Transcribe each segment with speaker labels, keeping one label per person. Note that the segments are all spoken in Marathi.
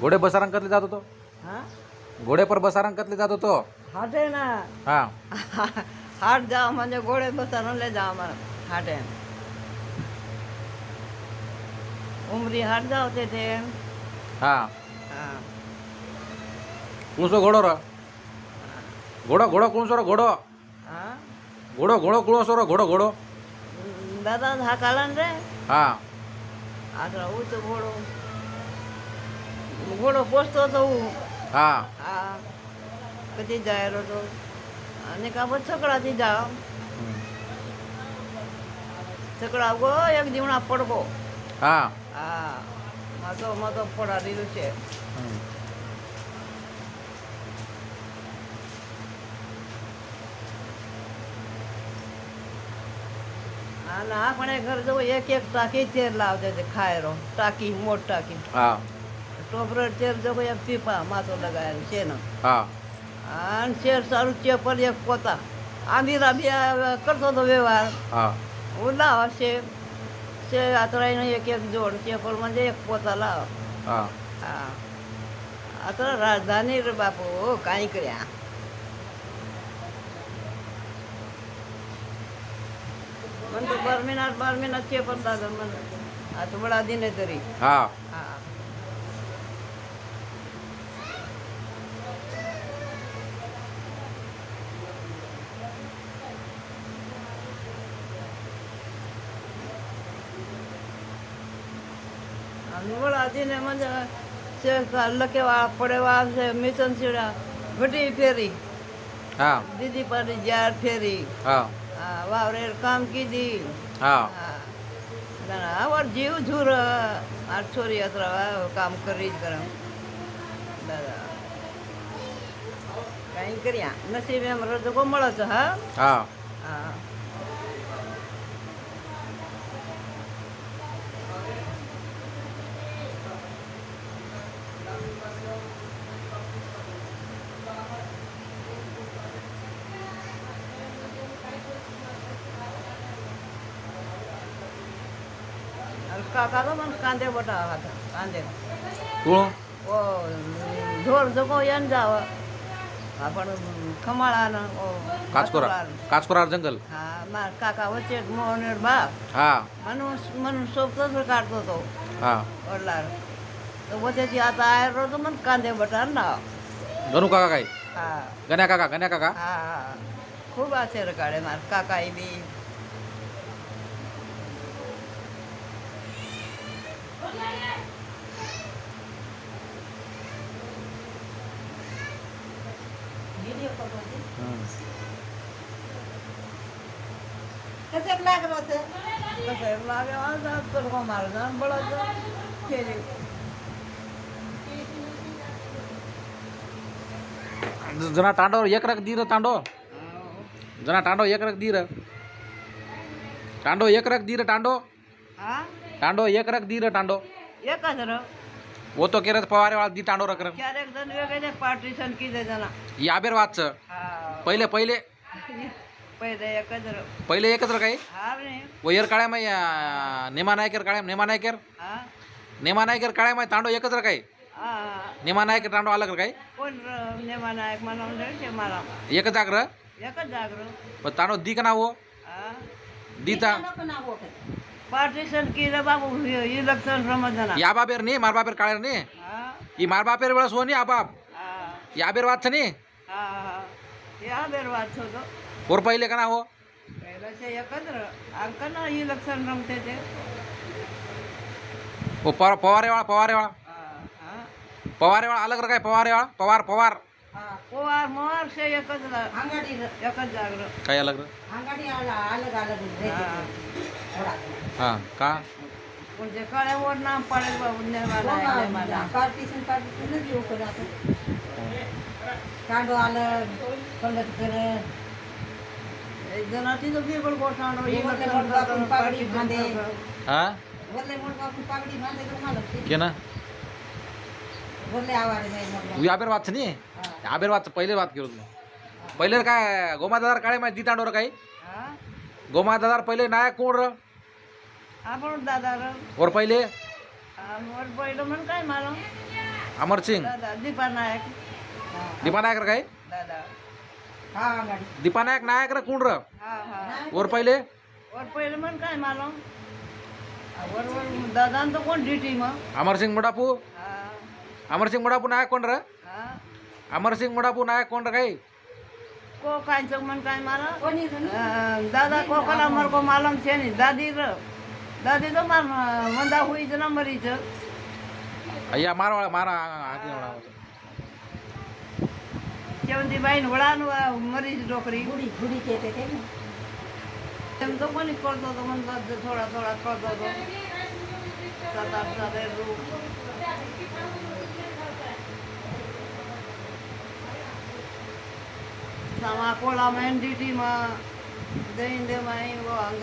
Speaker 1: घोडे बसारंकातले जात होतो.
Speaker 2: हाँ
Speaker 1: घोडे पर बसारंकातले जात होतो.
Speaker 2: हाटे ना
Speaker 1: हा
Speaker 2: हाट जाओ म्हणजे घोडे बसवून ले जाओ मला हाटे उमरी हाट जाओ ते
Speaker 1: हा
Speaker 2: हाँ
Speaker 1: कुणसो घोडो र घोडो घोडो कुणसो रो घोडो
Speaker 2: हाँ
Speaker 1: घोडो घोडो कुणसो रो घोडो घोडो
Speaker 2: दादा हा कालन रे
Speaker 1: हा
Speaker 2: आता ऊच घोडो घोडो पोचतो तो
Speaker 1: हा
Speaker 2: हा कधी जायरो तो आणि का बस सकळाची जाओ सकळा गो एक जीवना पडगो
Speaker 1: हा
Speaker 2: हा माझो पडा दिलो છે आणि આપણે ઘર જવો એક એક ટાંકી તેલ લાવજે છે ખાયરો ટાંકી મોટ ટાંકી
Speaker 1: हा
Speaker 2: ટોપર તેલ જવો એક પીપા માથો લગાવેલ છે ને
Speaker 1: हा
Speaker 2: અને શેર સારું ચેપલ એક પોતા આંધીરા બે કરતો તો વ્યવહાર
Speaker 1: हा
Speaker 2: હું લાવ છે આતરાઈને એક એક જોડ ચેપલ म्हणजे એક પોતા લાવ
Speaker 1: हा
Speaker 2: હા आता राजधानी रे बापू काही કર્યા મને તો બાર મહિના ચેપલ દાદા મને આ તો બડા દિને તરી
Speaker 1: हा
Speaker 2: હા बड़ा दिन म्हणजे लकेवा पडेवा मिशन शिडा घटी फेरी
Speaker 1: हा
Speaker 2: दीदी पाटी जार फेरी
Speaker 1: हा
Speaker 2: वावरे काम कीधी
Speaker 1: हा
Speaker 2: आवड जीव झूर આ છોરી અત્રા કામ કરી જ કરે દાદા કાંઈ કર્યા નસીબ એમ રજકો મળે છે હા
Speaker 1: हा
Speaker 2: હા काका तो मन कांदे बटा आता कांदे
Speaker 1: कोण
Speaker 2: ओ ढोर जगो येन जाव आपण खमाळानं ओ
Speaker 1: काचकोरा काचकोरार जंगल
Speaker 2: हा मार काका वच्चे मोहनेर बाप
Speaker 1: हा
Speaker 2: म्हणून सोबतच काढतो तो
Speaker 1: हा
Speaker 2: वडलार तर वच्याची आता आयर तो मन कांदे बटार ना
Speaker 1: गणू काका काय
Speaker 2: हा
Speaker 1: गण्या काका
Speaker 2: हा हा खूप आचेर काढे मार काकाई बी कसं लागलं होतं कसं लागे आज तर मार जाण बळत केली
Speaker 1: जना टांडो एक रख दीर टांडो जना टांडो एक रख दीर टांडो एक रख दीर टांडो
Speaker 2: हा
Speaker 1: टांडो एक रख दीर टांडो
Speaker 2: एकच र
Speaker 1: वो तो केरत पवारे वाला दी टांडो रख रख
Speaker 2: चार एक जण वेगळे पार्टिशन किती जण
Speaker 1: याबेर वाच
Speaker 2: हा
Speaker 1: पहिले पहिले
Speaker 2: पहिले एकच र
Speaker 1: पहिले एकत्र काही
Speaker 2: हा नाही
Speaker 1: वो यर काळ्या मै नेमा नायकर काळ्या नेमा नायकर काळ्या मै तांडो एकत्र काही
Speaker 2: हा
Speaker 1: नेमा नायकर तांडो अलग काही
Speaker 2: कोण नेमा नायक म्हणून द्यायचे मला
Speaker 1: एक जागर
Speaker 2: एकच जागर
Speaker 1: पण तांडो दी का ना वो
Speaker 2: हा
Speaker 1: दीता
Speaker 2: पार्टिशन केलं बाबू इलेक्शन रमजाना
Speaker 1: या बाबेर ने मार बाबेर काळ्या ने
Speaker 2: हा
Speaker 1: ई मार बापेर वेळेस हो नी आबाप
Speaker 2: हा
Speaker 1: याबेर वाच नी
Speaker 2: हा हा या बेर वाच होतो
Speaker 1: और पहिले का ना हो
Speaker 2: पहिलं ते एकत्र अंकन इलेक्शन रमते ते
Speaker 1: वो पवारे वाला
Speaker 2: हा
Speaker 1: अलग रखाय पवार
Speaker 2: पोवार मोवार से एकच एकच जागर
Speaker 1: काय अलग हा का
Speaker 2: म्हणजे कळ्यावर नाम पडेल बाबू नेमाना
Speaker 3: पार्टीशन कांडो आलं पंगत करत
Speaker 2: एक जणाची तो बिगड गोठाणो
Speaker 3: पागडी बांधे
Speaker 1: हा
Speaker 3: बोलले मोड बापू पागडी बांधे तो मला
Speaker 1: के ना
Speaker 3: बोलले आवाज नाही
Speaker 1: याबेर वाच नी याबेर वाच पहिले वाच केलो तू पहिले काय गोमादार काळे माहिती तांडोर काही
Speaker 2: हा
Speaker 1: गोमादार पहिले नायक कोण र
Speaker 2: आपण दादा
Speaker 1: और पहिले
Speaker 2: वर पहिलं म्हण काय मला
Speaker 1: अमरसिंग
Speaker 2: दादा दीपा नायक
Speaker 1: दीपा नायक काय
Speaker 2: दादा
Speaker 3: हा गाडी
Speaker 1: दीपा नायक नायक रे कोण र
Speaker 2: हा हा
Speaker 1: वर पहिले
Speaker 2: वर पहिले म्हण काय मालूम वर वर दादा तो कोण ड्युटी मग
Speaker 1: अमरसिंग मुडापू
Speaker 2: हा
Speaker 1: अमरसिंग मुडापू नायक कोण र
Speaker 2: हा
Speaker 1: अमरसिंग मुडापू नायक कोण र काय
Speaker 2: को काय म्हण काय मालूम
Speaker 3: कोणी
Speaker 2: दादा को कला मर को मालूम છે ને દાદી ર દાદી તો માર મંદા હુઈ જ ન મરી છે
Speaker 1: અહીંયા મારા હાથી
Speaker 2: ચેવંતી બાઈ ને વડાનું મરી જ છોકરી
Speaker 3: ગુડી ગુડી કહેતે તે ને
Speaker 2: એમ તો કોની કરતો તો મને થોડા થોડા કરતો તો 7-8 સાલે sama kola main di tima dein de mai wo ang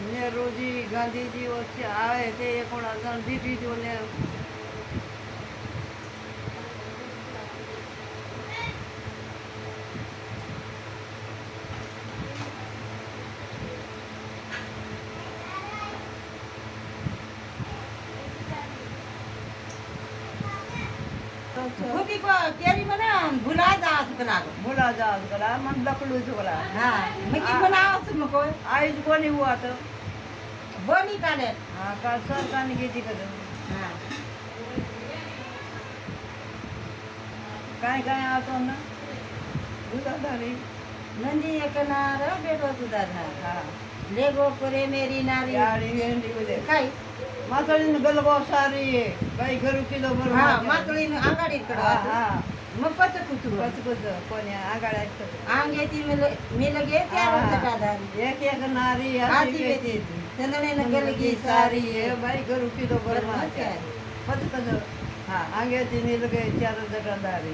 Speaker 2: Nehru ji Gandhiji वच्चे आए थे कोणाचा डीटी जोने
Speaker 3: ભૂકી કો કેરી મને ભૂલા જાત કલાકો
Speaker 2: बोला जा गला मन लकलू झोला
Speaker 3: હા મકી બનાવ છું મકો
Speaker 2: आईज कोणी हुआ तो
Speaker 3: બોની કાલે
Speaker 2: हाँ का सरकार ने घेती कर
Speaker 3: હા
Speaker 2: काय काय आतो ना दुधाधारी
Speaker 3: નંદી એકનાર બેટો સુધાર
Speaker 2: हाँ
Speaker 3: લેગો કરે મેરી નારી
Speaker 2: यारी वेंडी उदे
Speaker 3: કાઈ
Speaker 2: मातळीन गलबो सारी बाई घरू किलो भर
Speaker 3: હા માતળીનું આંગાડી
Speaker 2: हाँ
Speaker 3: કડવા
Speaker 2: हाँ
Speaker 3: મફત કૂતરું
Speaker 2: कच कच कोणी आगाड्या
Speaker 3: આંગેથી મે લગે ત્યારે જટાદારી
Speaker 2: एक एक नारी
Speaker 3: હાથી
Speaker 2: हाथी
Speaker 3: બેતી ચંદને નગલગી
Speaker 2: सारी
Speaker 3: સારી
Speaker 2: है बाई घरू किलो भर
Speaker 3: અત્યારે
Speaker 2: कच कच हाँ आगे तीन लगे चार जटादारी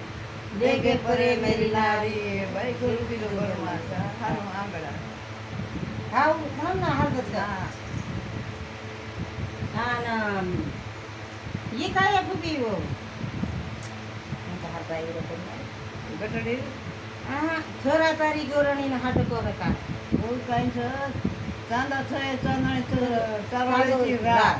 Speaker 3: લેગે પરે મેરી નારી
Speaker 2: बाई घरू किलो भर मासा हानो आंगडा
Speaker 3: હાવ હમના હાલત
Speaker 2: हाँ
Speaker 3: હા ના ઈ કાય ફૂબી વો હાતા એ લોકો
Speaker 2: गटडी
Speaker 3: હા છોરા તારી ગોરણી ને હાટકો રકા
Speaker 2: बहुत काही छ चांदा छ चांदणी चारवाळीची रात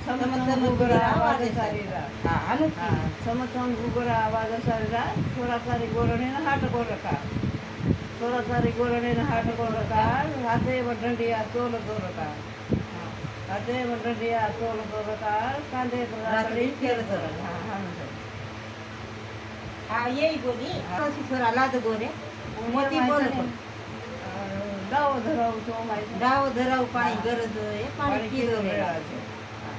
Speaker 2: समतम गुगरा आवाज सारी रात
Speaker 3: હા હાनु
Speaker 2: हा समतम गुगरा आवाज सारी रात थोडा सारी गोरणीनं हाट रका थोडा सारी गोरणीनं हाट रका हाते वडंडिया तोल रका हाते वडंडिया तोल रका कांदे रातडी खेळत हा हा
Speaker 3: હા એઈ બોલી પછી છોરા લાદ ગોરે મોતી બોલ
Speaker 2: દાવો ધરાવ છો મારી
Speaker 3: દાવ ધરાવ પાણી ગરજ એ પાણી પીરો રે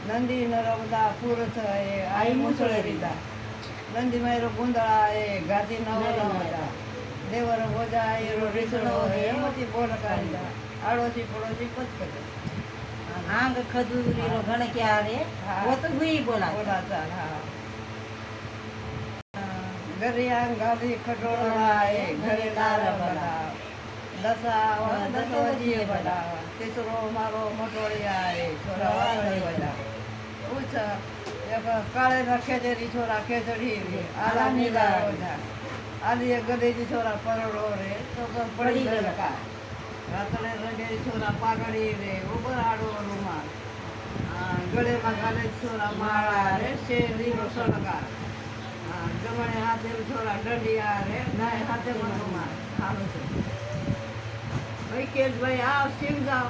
Speaker 2: नंदी नरवदा पुरच आहे आई मुसळरीदा नंदी मायरो गुंदळा आहे गाती नवरा देवर गोजा आहे रोडीसळो आहे मती बोल काढीदा आडोची पडोची पचपच
Speaker 3: આંગ ખજૂરી રો ઘણ ક્યા રે વો તો હુઈ બોલા
Speaker 2: बोलाचा हा घरी अंगाली खटोळा आहे घरी दार बडा दसा दसवजी बडा तिसरो मारो मोटोळी आहे छोरा वाळी बडा उच एक काळे रखेजरी छोरा खेचडी आला नीला रोजा आली एक गदेची छोरा परडो रे तो पण पडी गेला का रातले रंगेरी छोरा पागडी रे उभं आडो रुमाल गळे मागाले छोरा माळा रे शेरी रो सडका जमणे हाथे छोरा डंडिया रे नाय हाथे रुमाल हालो છે ભાઈ કેસ ભાઈ આવ સિંગ જાવ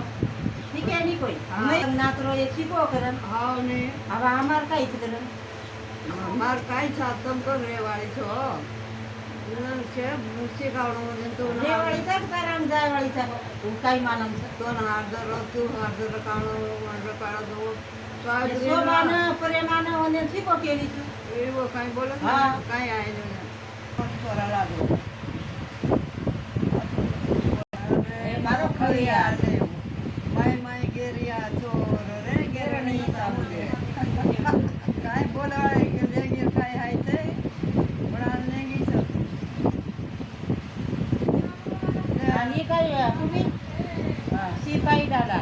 Speaker 3: ઠીક હે ની કોઈ
Speaker 2: હા.
Speaker 3: મેં નાતરો એ શીખો કરન
Speaker 2: હાવ ને
Speaker 3: હવે અમાર કઈ છે કરન
Speaker 2: માર કાઈ છાતમ કર રેવાળી છો છે શીખાવડું તો
Speaker 3: રેવાળી તક તારામ જાય વાળી તક હું કઈ માનમ છે
Speaker 2: તો ના હાર્દર તું હાર્દર કાણો હાર્દર કાણો તો
Speaker 3: સોમાન પરેમાન ઓને શીખો કેલી છું
Speaker 2: એવો કાઈ બોલે
Speaker 3: હા.
Speaker 2: કાઈ આય ને છોરા લાગો
Speaker 3: મારો ખરિયા
Speaker 2: રે માય માય ગેરિયા ચોર રે ગેરણી સામુલે काय बोलाय गेले काय आहे ते म्हणाल नाही सर
Speaker 3: आणि काय तुम्ही शिपाई दादा